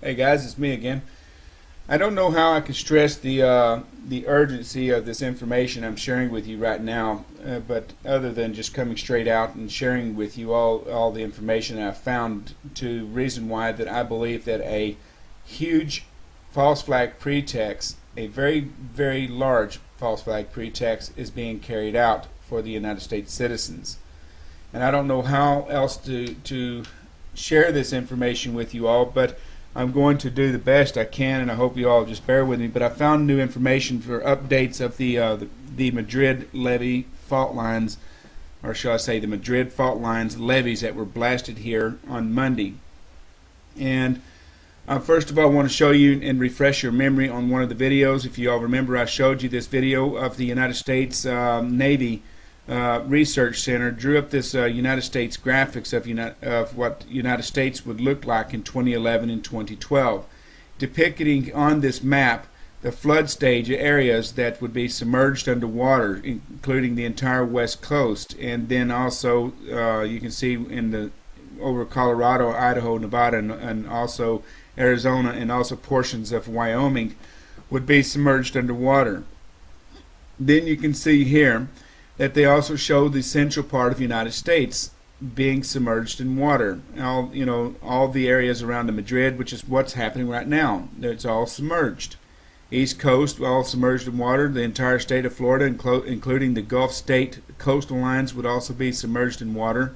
Hey guys, it's me again. I don't know how I can stress the urgency of this information I'm sharing with you right now, but other than just coming straight out and sharing with you all the information I've found to reason why that I believe that a huge false flag pretext, a very large false flag pretext, is being carried out for the United States citizens. And I don't know how else to share this information with you all, but I'm going to do the best I can, and I hope you all just bear with me. But I found new information for updates of the Madrid levee fault lines, or shall I say the Madrid fault lines levees that were blasted here on Monday. And first of all, I want to show you and refresh your memory on one of the videos. If you all remember, I showed you this video of the United States Navy Research Center drew up this United States graphics of what United States would look like in 2011 and 2012, depicting on this map the flood stage areas that would be submerged underwater, including the entire west coast, and then also you can see over Colorado, Idaho, Nevada, and also Arizona, and also portions of Wyoming would be submerged underwater. Then you can see here that they also show the central part of the United States being submerged in water. All the areas around the Madrid, which is what's happening right now. It's all submerged. East Coast, all submerged in water. The entire state of Florida, including the Gulf State coastal lines, would also be submerged in water.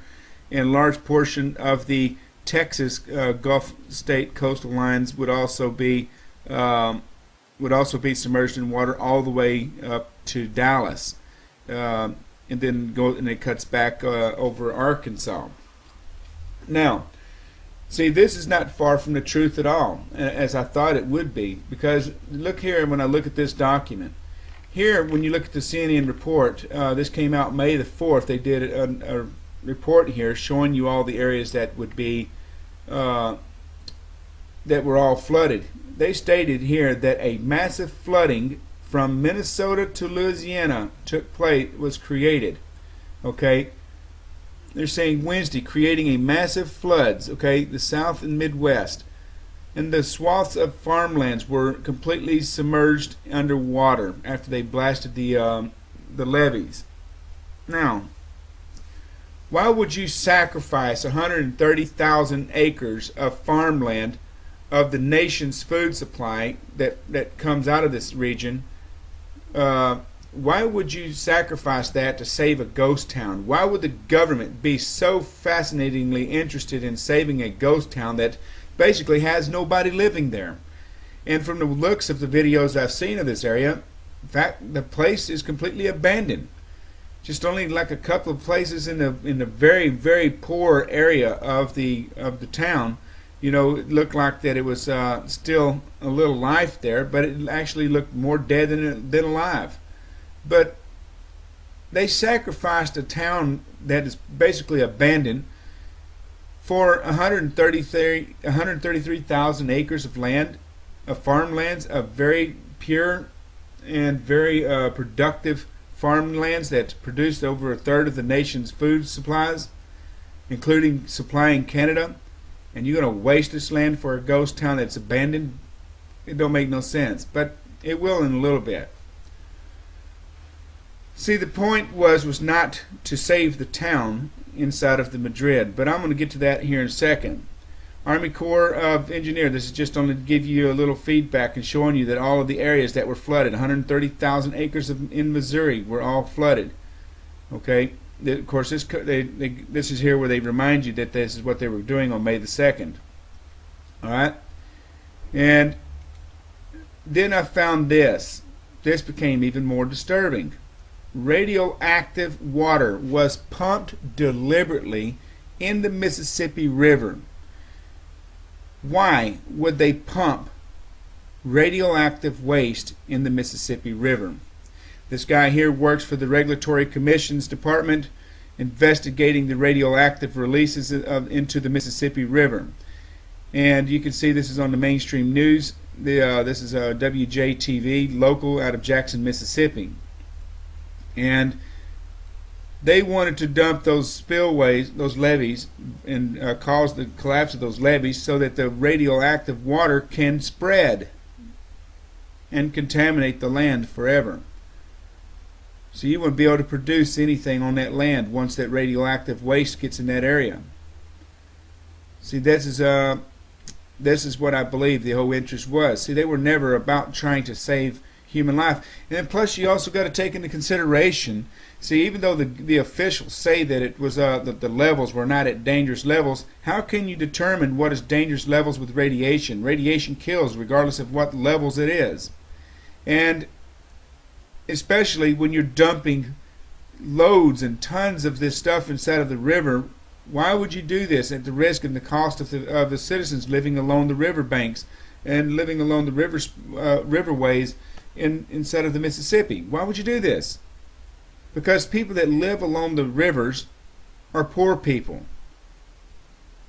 And a large portion of the Texas Gulf State coastal lines would also be submerged in water all the way up to Dallas. And then it cuts back over Arkansas. Now, see, this is not far from the truth at all, as I thought it would be, because look here when I look at this document. Here, when you look at the CNN report, this came out May the 4th. They did a report here showing you all the areas that would be that were all flooded. They stated here that a massive flooding from Minnesota to Louisiana was created. Okay, they're saying Wednesday, creating a massive floods. Okay, the South and Midwest, and the swaths of farmlands were completely submerged underwater after they blasted the levees. Now, why would you sacrifice 130,000 acres of farmland of the nation's food supply that comes out of this region? Why would you sacrifice that to save a ghost town? Why would the government be so fascinatingly interested in saving a ghost town that basically has nobody living there? And from the looks of the videos I've seen of this area, in fact, the place is completely abandoned. Just only like a couple of places in the very poor area of the town. It looked like that it was still a little life there, but it actually looked more dead than alive. But they sacrificed a town that is basically abandoned for 133,000 acres of land, of farmlands, of very pure and very productive farmlands that produced over a third of the nation's food supplies, including supplying Canada. And you're going to waste this land for a ghost town that's abandoned? It don't make no sense, but it will in a little bit. See, the point was not to save the town inside of the Madrid, but I'm going to get to that here in a second. Army Corps of Engineers, this is just only to give you a little feedback and showing you that all of the areas that were flooded, 130,000 acres in Missouri, were all flooded. Okay? Of course, this is here where they remind you that this is what they were doing on May the 2nd. Alright? And then I found this. This became even more disturbing. Radioactive water was pumped deliberately in the Mississippi River. Why would they pump radioactive waste in the Mississippi River? This guy here works for the Regulatory Commission's Department, investigating the radioactive releases into the Mississippi River. And you can see this is on the mainstream news. This is WJTV, local, out of Jackson, Mississippi. And They wanted to dump those spillways, those levees, and cause the collapse of those levees so that the radioactive water can spread and contaminate the land forever. So you wouldn't be able to produce anything on that land once that radioactive waste gets in that area. See, this is what I believe the whole interest was. See, they were never about trying to save human life. And plus, you also got to take into consideration. See, even though the officials say that it was that the levels were not at dangerous levels, how can you determine what is dangerous levels with radiation? Radiation kills regardless of what levels it is, and especially when you're dumping loads and tons of this stuff inside of the river. Why would you do this at the risk and the cost of the citizens living along the river banks and living along the riverways inside of the Mississippi? Why would you do this? Because people that live along the rivers are poor people.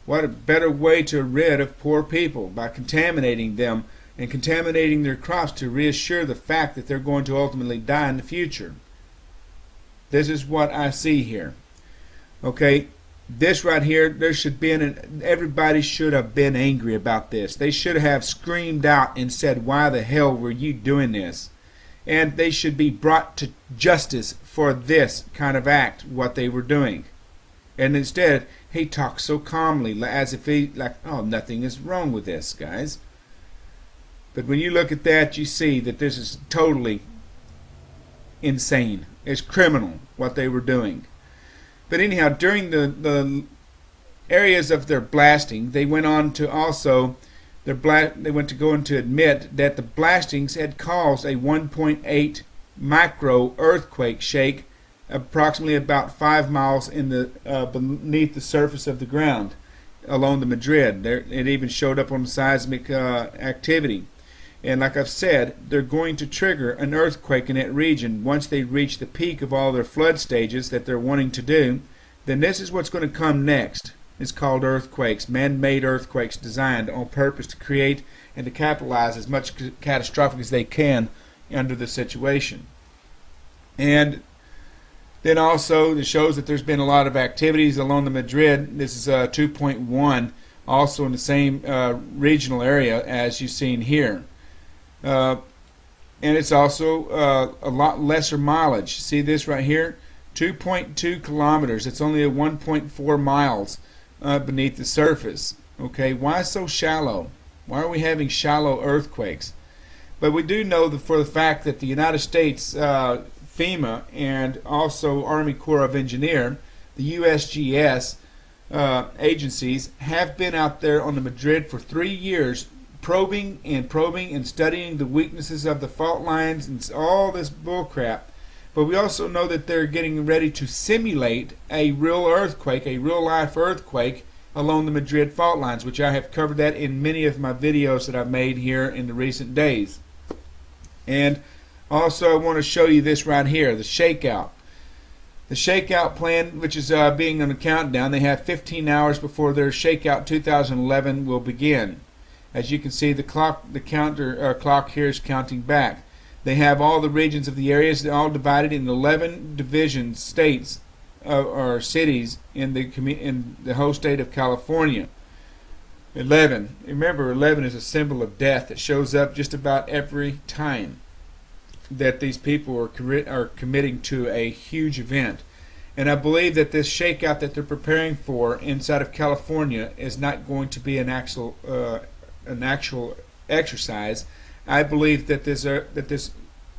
What a better way to rid of poor people, by contaminating them and contaminating their crops to reassure the fact that they're going to ultimately die in the future. This is what I see here. Okay, this right here, there should be everybody should have been angry about this. They should have screamed out and said, why the hell were you doing this? And they should be brought to justice for this kind of act, what they were doing. And instead, he talks so calmly, as if he, like, oh, nothing is wrong with this, guys. But when you look at that, you see that this is totally insane. It's criminal, what they were doing. But anyhow, during the areas of their blasting, they went on to also they went to go on to admit that the blastings had caused a 1.8 micro earthquake shake approximately about 5 miles in the beneath the surface of the ground along the Madrid. It even showed up on seismic activity. And like I've said, they're going to trigger an earthquake in that region once they reach the peak of all their flood stages that they're wanting to do. Then this is what's going to come next. It's called earthquakes, man-made earthquakes designed on purpose to create and to capitalize as much catastrophic as they can under the situation. And then also it shows that there's been a lot of activities along the Madrid. This is 2.1, also in the same regional area as you've seen here. And it's also a lot lesser mileage. See this right here? 2.2 kilometers. It's only 1.4 miles beneath the surface. Okay, why so shallow? Why are we having shallow earthquakes? But we do know that for the fact that the United States FEMA and also Army Corps of Engineers, the USGS agencies have been out there on the Madrid for 3 years probing and studying the weaknesses of the fault lines and all this bullcrap. But we also know that they're getting ready to simulate a real earthquake, a real life earthquake along the Madrid fault lines, which I have covered that in many of my videos that I've made here in the recent days. And also I want to show you this right here, the shakeout. The shakeout plan, which is being on a countdown. They have 15 hours before their shakeout 2011 will begin. As you can see, the clock here is counting back. They have all the regions of the areas all divided in 11 division states or cities in the whole state of California. 11. Remember, 11 is a symbol of death that shows up just about every time that these people are committing to a huge event. And I believe that this shakeout that they're preparing for inside of California is not going to be an actual exercise. I believe that this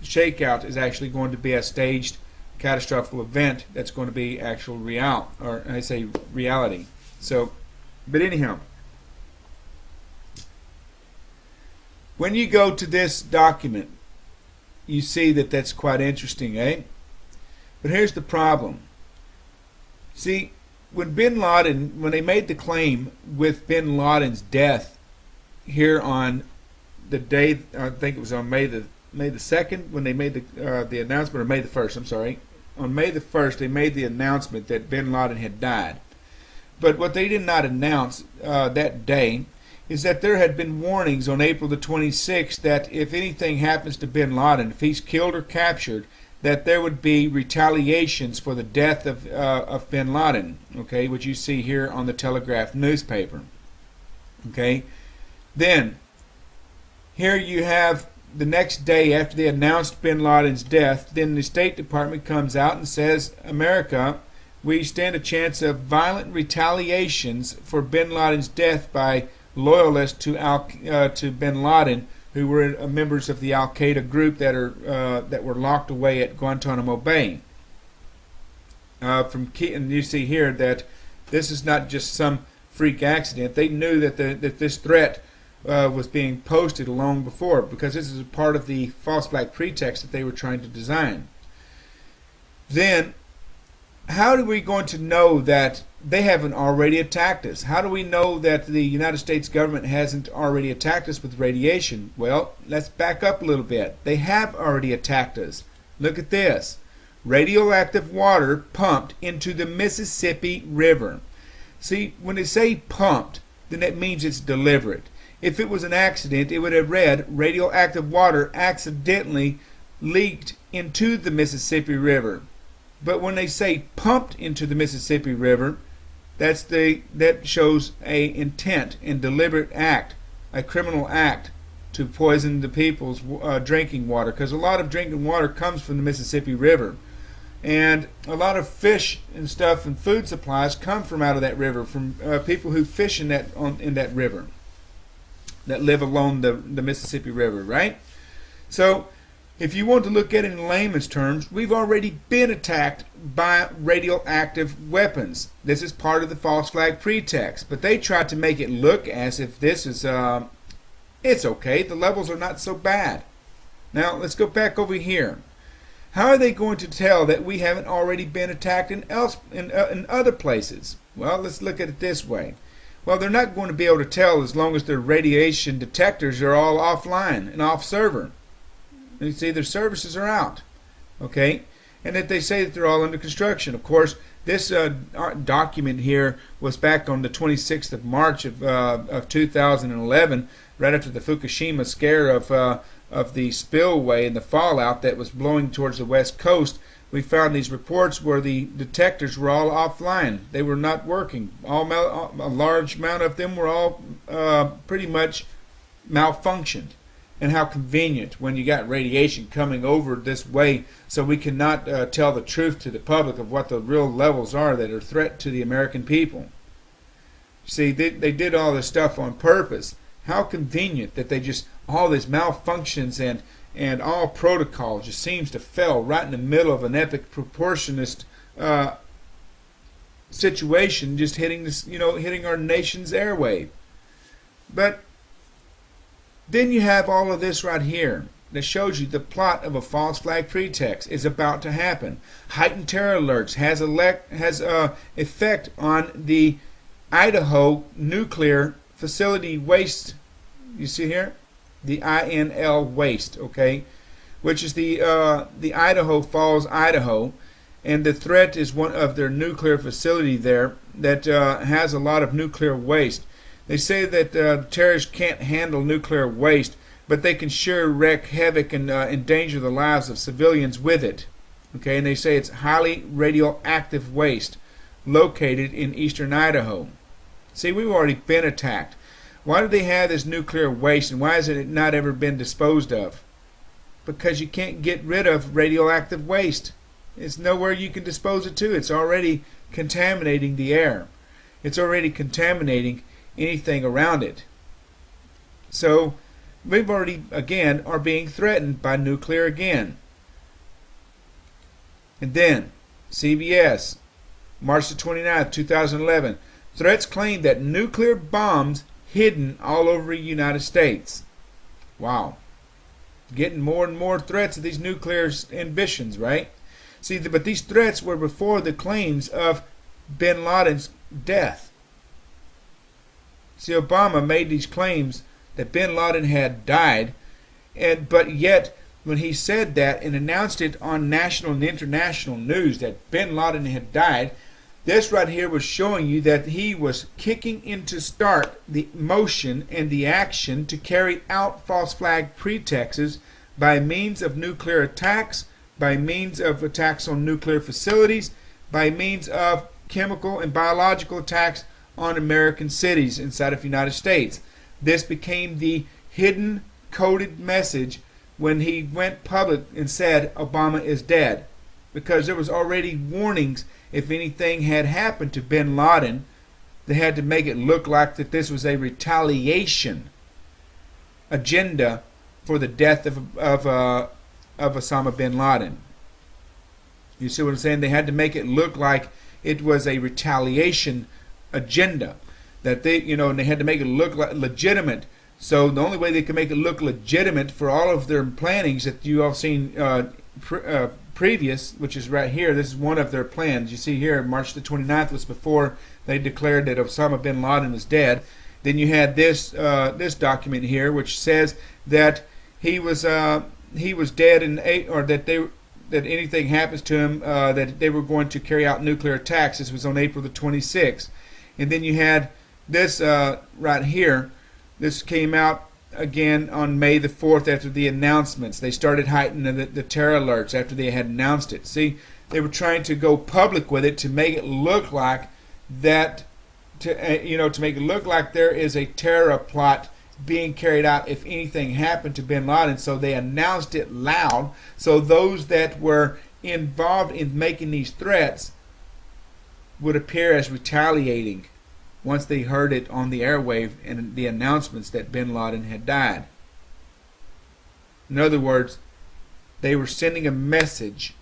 shakeout is actually going to be a staged catastrophic event that's going to be actual reality. So, but anyhow, when you go to this document, you see that that's quite interesting, eh? But here's the problem. See, when they made the claim with bin Laden's death here on the day, I think it was on May the 2nd when they made the announcement, or May the 1st, I'm sorry. On May the 1st, they made the announcement that bin Laden had died. But what they did not announce that day is that there had been warnings on April the 26th that if anything happens to bin Laden, if he's killed or captured, that there would be retaliations for the death of bin Laden, okay, which you see here on the Telegraph newspaper. Okay, then here you have the next day after they announced bin Laden's death, then the State Department comes out and says, America, we stand a chance of violent retaliations for bin Laden's death by loyalists to bin Laden, who were members of the Al-Qaeda group that were locked away at Guantanamo Bay. And you see here that this is not just some freak accident. They knew that this threat was being posted long before, because this is a part of the false flag pretext that they were trying to design. Then, how are we going to know that they haven't already attacked us? How do we know that the United States government hasn't already attacked us with radiation? Well, let's back up a little bit. They have already attacked us. Look at this. Radioactive water pumped into the Mississippi River. See, when they say pumped, then that means it's deliberate. If it was an accident, it would have read radioactive water accidentally leaked into the Mississippi River. But when they say pumped into the Mississippi River, that shows a intent and deliberate act, a criminal act to poison the people's drinking water, because a lot of drinking water comes from the Mississippi River, and a lot of fish and stuff and food supplies come from out of that river, from people who fish in that river, that live along the Mississippi River, right? So if you want to look at it in layman's terms, we've already been attacked by radioactive weapons. This is part of the false flag pretext, but they tried to make it look as if this is it's okay, the levels are not so bad. Now let's go back over here. How are they going to tell that we haven't already been attacked in other places? Well, let's look at it this way. Well, they're not going to be able to tell as long as their radiation detectors are all offline and off server. You see, their services are out, okay, and that they say that they're all under construction. Of course, this document here was back on the 26th of March of 2011, right after the Fukushima scare of the spillway and the fallout that was blowing towards the west coast. We found these reports where the detectors were all offline. They were not working. A large amount of them were all pretty much malfunctioned. And how convenient when you got radiation coming over this way, so we cannot tell the truth to the public of what the real levels are that are a threat to the American people. See, they did all this stuff on purpose. How convenient that they just, all these malfunctions and all protocol just seems to fail right in the middle of an epic proportionist situation, just hitting this, hitting our nation's airwave. But then you have all of this right here that shows you the plot of a false flag pretext is about to happen. Heightened terror alerts has effect on the Idaho nuclear facility waste. You see here, the INL waste, okay, which is the Idaho Falls, Idaho, and the threat is one of their nuclear facility there that has a lot of nuclear waste. They say that terrorists can't handle nuclear waste, but they can sure wreak havoc and endanger the lives of civilians with it. Okay, and they say it's highly radioactive waste located in eastern Idaho. See, we've already been attacked. Why do they have this nuclear waste, and why has it not ever been disposed of? Because you can't get rid of radioactive waste. It's nowhere you can dispose it to. It's already contaminating the air. It's already contaminating anything around it. So we've already, again, are being threatened by nuclear again. And then CBS, March the 29th, 2011, threats claim that nuclear bombs hidden all over the United States. Wow. Getting more and more threats of these nuclear ambitions, right? See, but these threats were before the claims of bin Laden's death. See, Obama made these claims that bin Laden had died, but yet when he said that and announced it on national and international news that bin Laden had died, this right here was showing you that he was kicking into start the motion and the action to carry out false flag pretexts by means of nuclear attacks, by means of attacks on nuclear facilities, by means of chemical and biological attacks on American cities inside of the United States. This became the hidden coded message when he went public and said Obama is dead, because there was already warnings if anything had happened to bin Laden. They had to make it look like that this was a retaliation agenda for the death of Osama bin Laden. You see what I'm saying? They had to make it look like it was a retaliation agenda, that they, and they had to make it look like legitimate. So the only way they could make it look legitimate for all of their plannings that you all seen previous, which is right here. This is one of their plans. You see here, March the 29th was before they declared that Osama bin Laden was dead. Then you had this document here, which says that he was dead in that anything happens to him, that they were going to carry out nuclear attacks. This was on April the 26th. And then you had this right here. This came out again on May the 4th after the announcements. They started heightening the terror alerts after they had announced it. See, they were trying to go public with it to make it look like that, to make it look like there is a terror plot being carried out if anything happened to bin Laden. So they announced it loud, so those that were involved in making these threats would appear as retaliating once they heard it on the airwave and the announcements that bin Laden had died. In other words, they were sending a message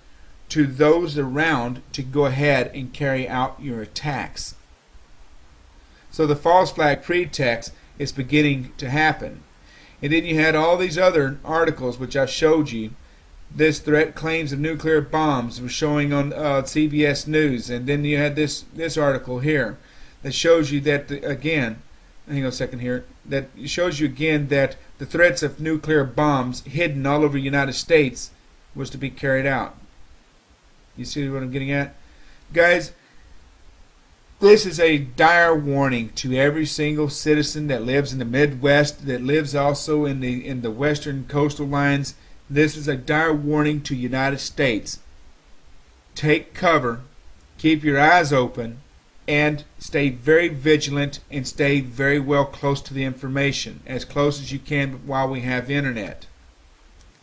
to those around to go ahead and carry out your attacks. So the false flag pretext is beginning to happen. And then you had all these other articles which I showed you. This threat claims of nuclear bombs was showing on CBS News. And then you had this article here that shows you that, again, hang on a second here, that shows you again that the threats of nuclear bombs hidden all over the United States was to be carried out. You see what I'm getting at? Guys, this is a dire warning to every single citizen that lives in the Midwest, that lives also in the western coastal lines. This is a dire warning to the United States. Take cover, keep your eyes open, and stay very vigilant and stay very well close to the information, as close as you can while we have internet.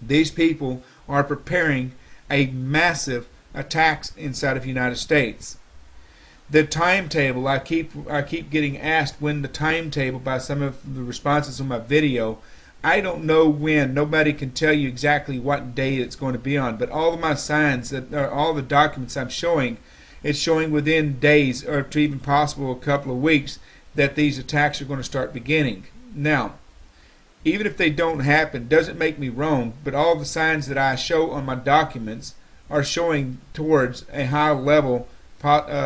These people are preparing a massive attacks inside of the United States. The timetable, I keep getting asked when the timetable by some of the responses on my video. I don't know when. Nobody can tell you exactly what day it's going to be on, but all of my signs, that all the documents I'm showing, it's showing within days or to even possible a couple of weeks that these attacks are going to start beginning. Now, even if they don't happen, doesn't make me wrong, but all the signs that I show on my documents are showing towards a high level,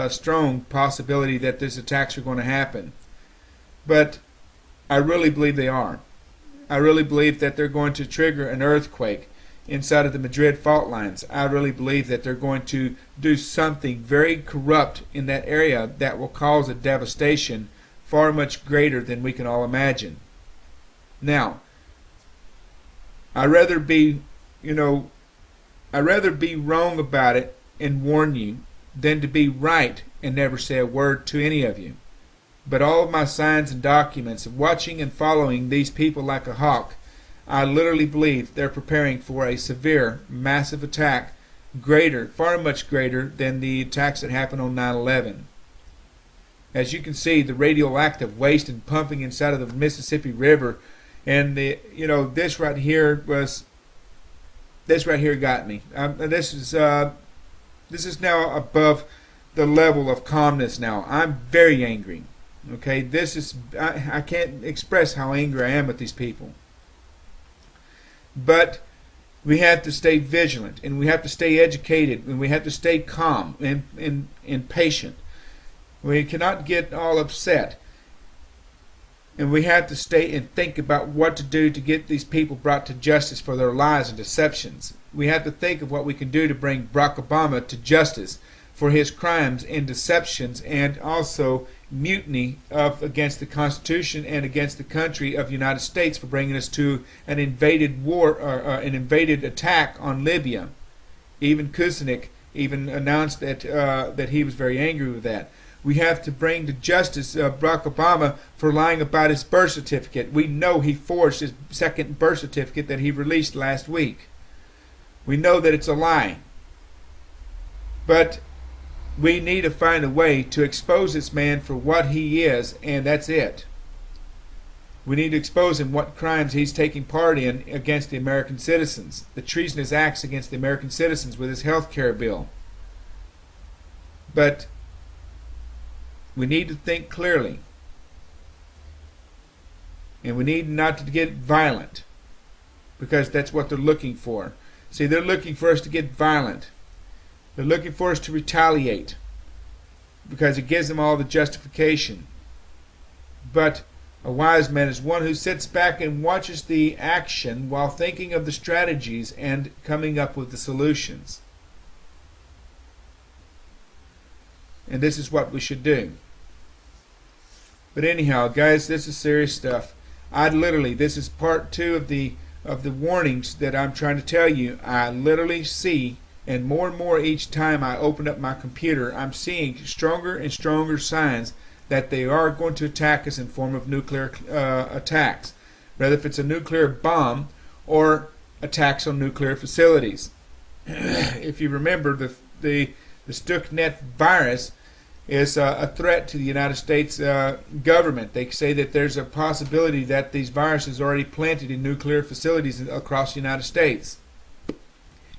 strong possibility that these attacks are going to happen. But I really believe they are. I really believe that they're going to trigger an earthquake inside of the Madrid fault lines. I really believe that they're going to do something very corrupt in that area that will cause a devastation far much greater than we can all imagine. Now, I'd rather be wrong about it and warn you than to be right and never say a word to any of you. But all of my signs and documents of watching and following these people like a hawk, I literally believe they're preparing for a severe, massive attack, greater, far much greater than the attacks that happened on 9/11. As you can see, the radioactive waste and pumping inside of the Mississippi River, and this right here got me. This is now above the level of calmness. Now I'm very angry. Okay, I can't express how angry I am with these people. But we have to stay vigilant, and we have to stay educated, and we have to stay calm and patient. We cannot get all upset. And we have to stay and think about what to do to get these people brought to justice for their lies and deceptions. We have to think of what we can do to bring Barack Obama to justice for his crimes and deceptions, and also mutiny against the Constitution and against the country of the United States for bringing us to an invaded war or an invaded attack on Libya. Even Kucinich even announced that that he was very angry with that. We have to bring to justice Barack Obama for lying about his birth certificate. We know he forged his second birth certificate that he released last week. We know that it's a lie. But we need to find a way to expose this man for what he is, and that's it. We need to expose him what crimes he's taking part in against the American citizens, the treasonous acts against the American citizens with his health care bill. But we need to think clearly. And we need not to get violent, because that's what they're looking for. See, they're looking for us to get violent. They're looking for us to retaliate, because it gives them all the justification. But a wise man is one who sits back and watches the action while thinking of the strategies and coming up with the solutions. And this is what we should do. But anyhow, guys, this is serious stuff. This is part 2 of the warnings that I'm trying to tell you. I literally see, and more each time I open up my computer, I'm seeing stronger and stronger signs that they are going to attack us in form of nuclear attacks, whether if it's a nuclear bomb or attacks on nuclear facilities. If you remember, the Stuxnet virus is a threat to the United States government. They say that there's a possibility that these viruses are already planted in nuclear facilities across the United States.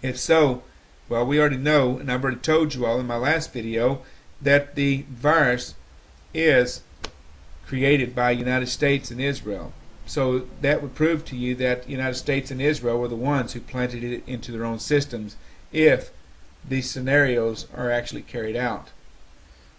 If so, well, we already know, and I've already told you all in my last video, that the virus is created by United States and Israel. So that would prove to you that United States and Israel were the ones who planted it into their own systems if these scenarios are actually carried out.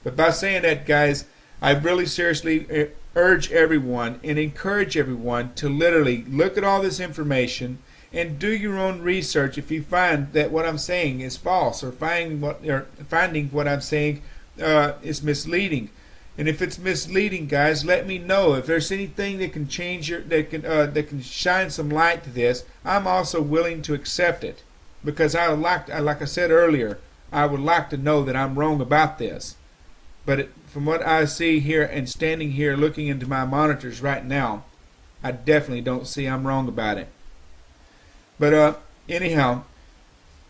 But by saying that, guys, I really seriously urge everyone and encourage everyone to literally look at all this information and do your own research if you find that what I'm saying is false, or finding what I'm saying is misleading. And if it's misleading, guys, let me know. If there's anything that can change that can shine some light to this, I'm also willing to accept it, because like I said earlier, I would like to know that I'm wrong about this. But from what I see here and standing here looking into my monitors right now, I definitely don't see I'm wrong about it. But anyhow,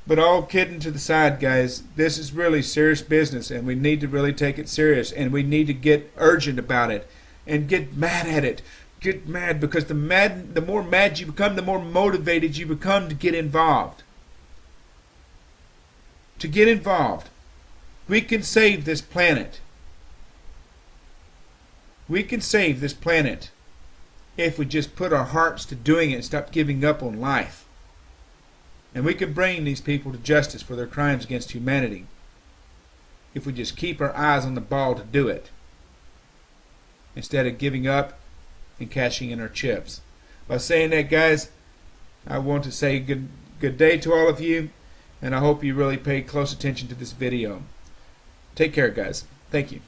but all kidding to the side, guys, this is really serious business, and we need to really take it serious, and we need to get urgent about it and get mad at it. Get mad, because the more mad you become, the more motivated you become to get involved. To get involved. We can save this planet. We can save this planet if we just put our hearts to doing it and stop giving up on life. And we can bring these people to justice for their crimes against humanity if we just keep our eyes on the ball to do it, instead of giving up and cashing in our chips. By saying that, guys, I want to say good day to all of you, and I hope you really pay close attention to this video. Take care, guys. Thank you.